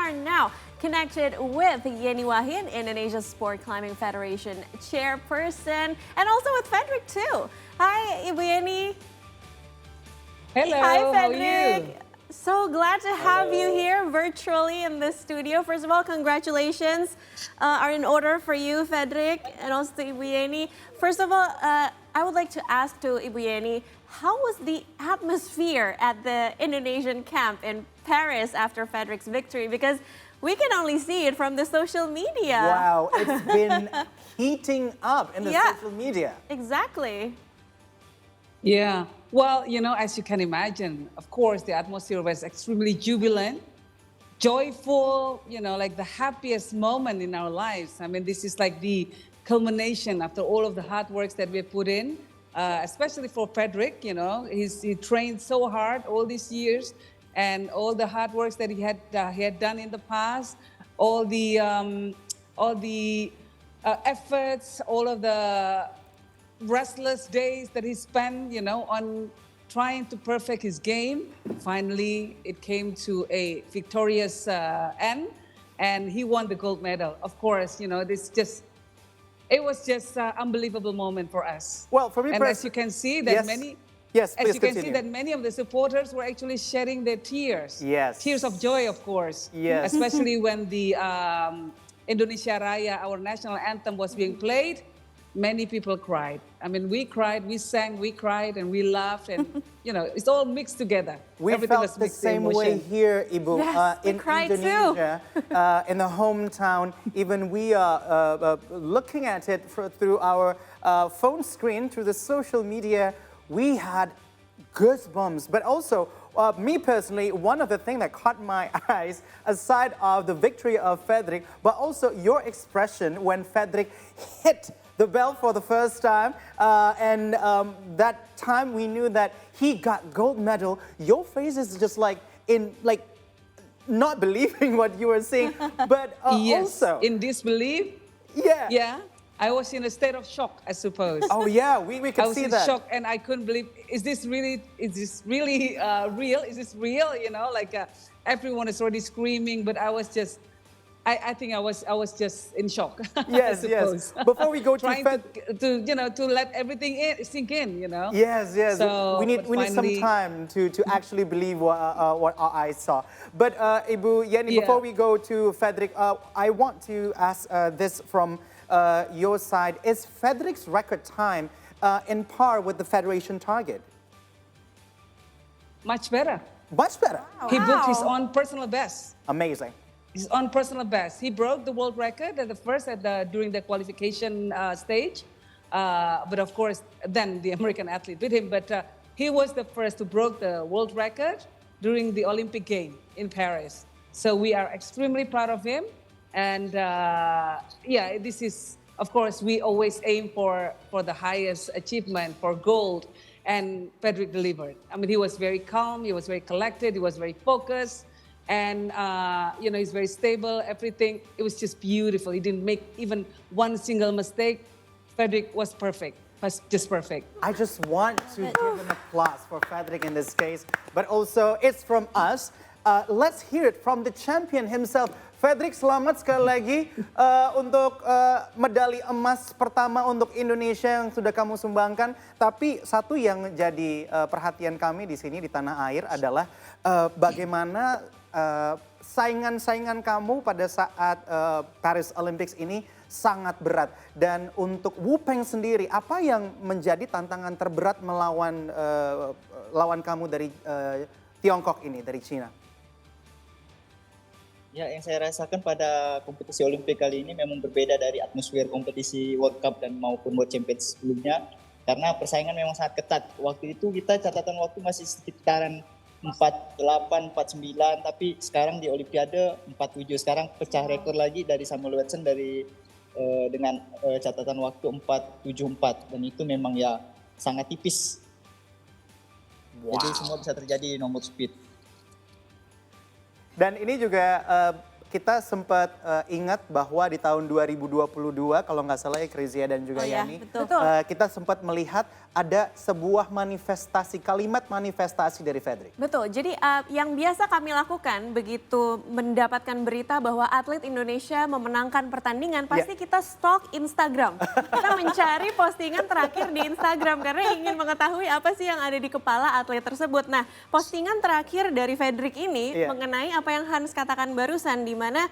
are now connected with Yeni Wahid, Indonesia Sport Climbing Federation chairperson, and also with Frederick too. Hi, Ibu Yeni. Hello, Hi, how are you? Frederick. So glad to have you here virtually in the studio. First of all, congratulations are in order for you, Frederick, and also to Ibu Yeni. First of all, I would like to ask to Ibu Yeni, how was the atmosphere at the Indonesian camp in Paris after Frederick's victory? Because we can only see it from the social media. Wow, it's been heating up in the social media. Exactly. Yeah, well, as you can imagine, of course, the atmosphere was extremely jubilant, joyful, like the happiest moment in our lives. I mean, this is like the culmination after all of the hard works that we put in, especially for Frederick, he trained so hard all these years, and all the hard works that he had done in the past, all the efforts, all of the restless days that he spent, on trying to perfect his game. Finally, it came to a victorious end, and he won the gold medal. Of course, it was just an unbelievable moment for us. Well, for me, and as you can see, that many of the supporters were actually shedding their tears. Yes. Tears of joy, of course. Yes. Especially when the Indonesia Raya, our national anthem, was being played. Many people cried. I mean, we cried, we sang, we cried, and we laughed, and it's all mixed together. We Everything felt the same way here, Ibu, Yes, in Indonesia, in the hometown. Even we are looking at it through our phone screen, through the social media. We had goosebumps, but also me personally, one of the things that caught my eyes, aside of the victory of Frederick, but also your expression when Frederick hit the bell for the first time, and that time we knew that he got gold medal. Your face is just like not believing what you were seeing, but yes, also in disbelief. Yeah. Yeah. I was in a state of shock, I suppose. Oh yeah, we could see that. I was in shock, and I couldn't believe. Is this really real? Is this real? Everyone is already screaming, but I was just. I think I was just in shock. Yes, yes. Before we go trying to let everything sink in. Yes, yes. So, we need some time to actually believe what our eyes saw. But Ibu Yeni, before we go to Frederick, I want to ask this from your side. Is Frederick's record time in par with the Federation target? Much better. Much better. Wow. He booked his own personal best. Amazing. His own personal best. He broke the world record at the first during the qualification stage, but of course then the American athlete beat him. But he was the first to broke the world record during the Olympic game in Paris. So we are extremely proud of him, and this is, of course, we always aim for the highest achievement, for gold, and Frederick delivered. I mean, he was very calm, he was very collected, he was very focused. And, he's very stable, everything. It was just beautiful. He didn't make even one single mistake. Frederick was perfect, was just perfect. I just want to give an applause for Frederick in this case, but also it's from us. Let's hear it from the champion himself. Frederick, selamat sekali lagi untuk medali emas pertama untuk Indonesia yang sudah kamu sumbangkan. Tapi satu yang jadi perhatian kami di sini di tanah air adalah bagaimana saingan-saingan kamu pada saat Paris Olympics ini sangat berat. Dan untuk Wu Peng sendiri, apa yang menjadi tantangan terberat melawan lawan kamu dari Tiongkok ini, dari Cina? Ya, yang saya rasakan pada kompetisi Olimpik kali ini memang berbeda dari atmosfer kompetisi World Cup dan maupun World Champions sebelumnya. Karena persaingan memang sangat ketat. Waktu itu kita catatan waktu masih sekitaran 48, 49, tapi sekarang di Olimpiade 47. Sekarang pecah rekor lagi dari Samuel Watson dengan catatan waktu 4:74, dan itu memang ya sangat tipis. Jadi semua bisa terjadi di nomor speed. Dan ini juga kita sempat ingat bahwa di tahun 2022 kalau nggak salah ya Krizia dan juga Oh ya, Yani, betul. kita sempat melihat ada sebuah manifestasi, kalimat manifestasi dari Fedrik. Betul, jadi yang biasa kami lakukan begitu mendapatkan berita bahwa atlet Indonesia memenangkan pertandingan, pasti kita stalk Instagram. Kita mencari postingan terakhir di Instagram karena ingin mengetahui apa sih yang ada di kepala atlet tersebut. Nah, postingan terakhir dari Fedrik ini mengenai apa yang Hans katakan barusan, di mana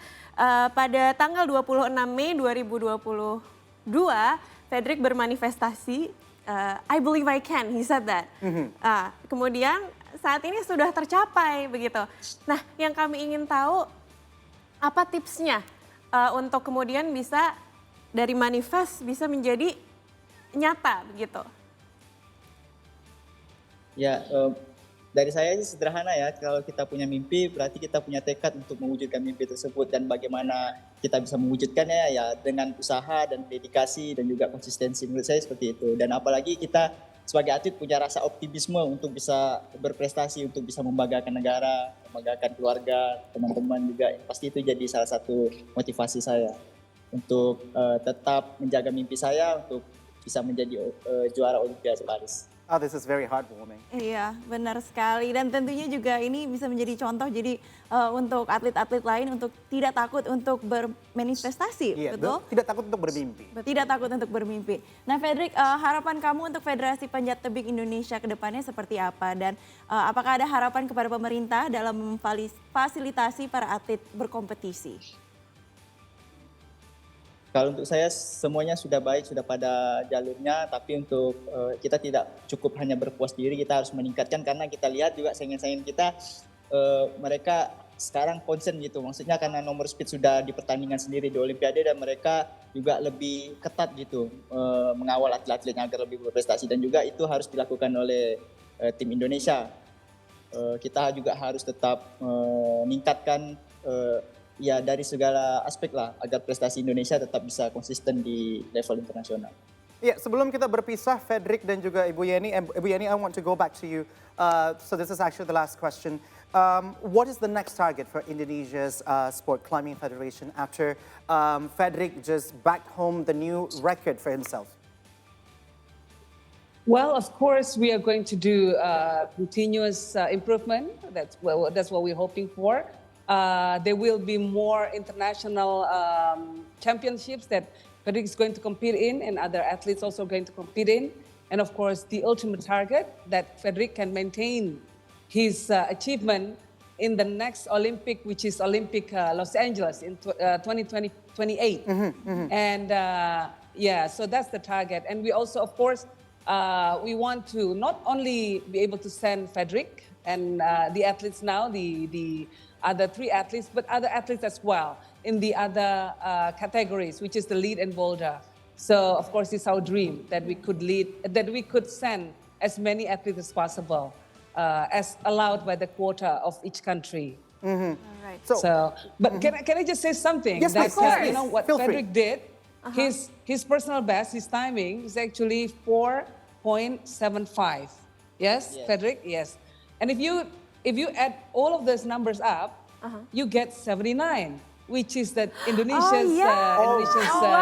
pada tanggal 26 Mei 2022, Fedrik bermanifestasi, I believe I can, he said that. Kemudian saat ini sudah tercapai begitu. Nah, yang kami ingin tahu apa tipsnya untuk kemudian bisa dari manifest bisa menjadi nyata begitu. Ya, dari saya sih sederhana ya, kalau kita punya mimpi berarti kita punya tekad untuk mewujudkan mimpi tersebut, dan bagaimana kita bisa mewujudkannya ya dengan usaha dan dedikasi dan juga konsistensi, menurut saya seperti itu. Dan apalagi kita sebagai atlet punya rasa optimisme untuk bisa berprestasi, untuk bisa membanggakan negara, membanggakan keluarga, teman-teman juga, pasti itu jadi salah satu motivasi saya untuk tetap menjaga mimpi saya untuk bisa menjadi juara Olimpiade Paris. Oh, this is very heartwarming. Iya, benar sekali. Dan tentunya juga ini bisa menjadi contoh jadi untuk atlet-atlet lain untuk tidak takut untuk bermanifestasi, Iya, betul? tidak takut untuk bermimpi. Tidak takut untuk bermimpi. Nah, Fedrik, harapan kamu untuk Federasi Panjat Tebing Indonesia ke depannya seperti apa? Dan apakah ada harapan kepada pemerintah dalam memfasilitasi para atlet berkompetisi? Kalau untuk saya semuanya sudah baik, sudah pada jalurnya, tapi untuk kita tidak cukup hanya berpuas diri, kita harus meningkatkan karena kita lihat juga saingan-saingan kita mereka sekarang concern gitu. Maksudnya karena nomor speed sudah di pertandingan sendiri di Olimpiade dan mereka juga lebih ketat gitu mengawal atlet-atletnya agar lebih berprestasi, dan juga itu harus dilakukan oleh tim Indonesia. Kita juga harus tetap meningkatkan ya dari segala aspek lah agar prestasi Indonesia tetap bisa konsisten di level internasional. Ya, sebelum kita berpisah, Fedrik dan juga Ibu Yeni, I want to go back to you. So this is actually the last question. What is the next target for Indonesia's Sport Climbing Federation after Fedrik just backed home the new record for himself? Well, of course, we are going to do continuous improvement. That's what we're hoping for. There will be more international championships that Fedrik is going to compete in, and other athletes also going to compete in. And of course, the ultimate target that Fedrik can maintain his achievement in the next Olympic, which is Olympic Los Angeles in 2028. And yeah, so that's the target. And we also, of course, we want to not only be able to send Fedrik and the athletes now, the other 3 athletes, but other athletes as well in the other categories, which is the lead and boulder. So of course, it's our dream that we could send as many athletes as possible, as allowed by the quota of each country. All right. But can I just say something? Yes, that, of course. you know what Feel free. Fedrik did, his personal best, his timing is actually 4.75. Yes, Fedrik? Yes. And if you add all of those numbers up, you get 79, which is that Indonesia's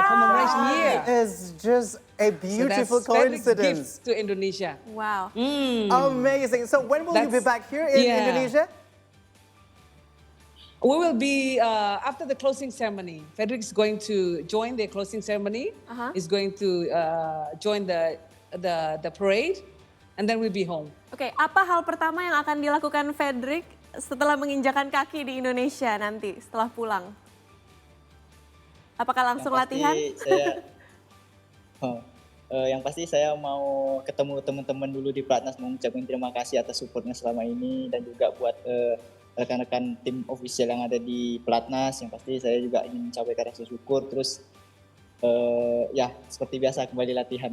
commemoration year. It is just a beautiful So that's Fedrik's coincidence. gift to Indonesia. Wow. Amazing. So when will you be back here in Indonesia? We will be after the closing ceremony. Fedrik is going to join the closing ceremony. He's going to join the parade, and then we'll be home. Oke, apa hal pertama yang akan dilakukan Fedrik setelah menginjakan kaki di Indonesia nanti setelah pulang? Apakah langsung latihan? Yang pasti saya mau ketemu teman-teman dulu di Pelatnas, mengucapkan terima kasih atas supportnya selama ini, dan juga buat rekan-rekan tim official yang ada di Pelatnas. Yang pasti saya juga ingin mencapai rasa syukur, terus ya seperti biasa kembali latihan.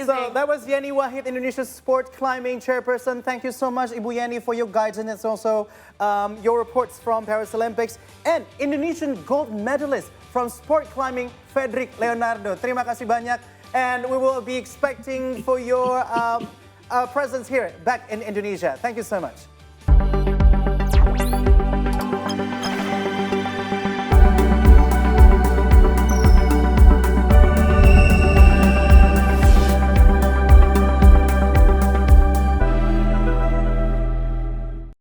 So that was Yeni Wahid, Indonesia's Sport Climbing Chairperson. Thank you so much, Ibu Yeni, for your guidance and also your reports from Paris Olympics. And Indonesian gold medalist from Sport Climbing, Fedrik Leonardo. Terima kasih banyak. And we will be expecting for your presence here back in Indonesia. Thank you so much.